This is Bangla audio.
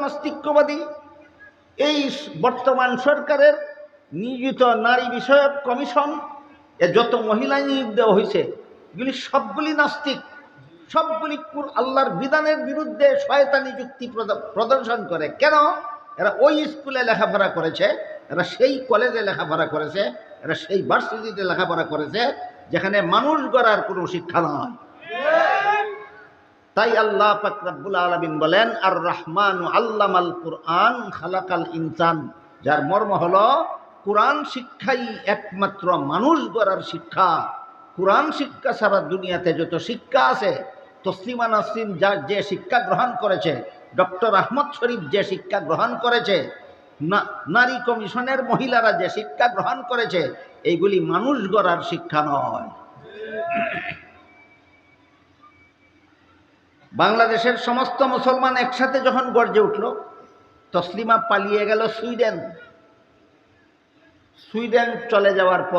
নাস্তিক্যবাদী। এই বর্তমান সরকারের নিয়োজিত নারী বিষয়ক কমিশন, এ যত মহিলা নিয়োগ দেওয়া হয়েছে এগুলি সবগুলি নাস্তিক, সবগুলি আল্লাহর বিধানের বিরুদ্ধে শয়তানি যুক্তি প্রদর্শন করে। কেন? এরা ওই স্কুলে লেখাপড়া করেছে, এরা সেই কলেজে লেখাপড়া করেছে, এরা সেই ভার্সিটিতে লেখাপড়া করেছে যেখানে মানুষ গড়ার কোনো শিক্ষা নয়। তাই আল্লাহ পাক রব্বুল আলামিন বলেন, আর রহমানু আল্লামাল কুরআন খালাকাল ইনসান, যার মর্ম হলো কোরআন শিক্ষাই একমাত্র মানুষ গড়ার শিক্ষা। কোরআন শিক্ষা ছাড়া দুনিয়াতে যত শিক্ষা আছে, তসলিমা নাসরিন যে শিক্ষা গ্রহণ করেছে, ডক্টর আহমদ শরীফ যে শিক্ষা গ্রহণ করেছে, নারী কমিশনের মহিলারা যে শিক্ষা গ্রহণ করেছে, এইগুলি মানুষ গড়ার শিক্ষা নয়। বাংলাদেশের সমস্ত মুসলমান একসাথে যখন গর্জে উঠল, তসলিমা পালিয়ে গেল সুইডেন চলে যাওয়ার পর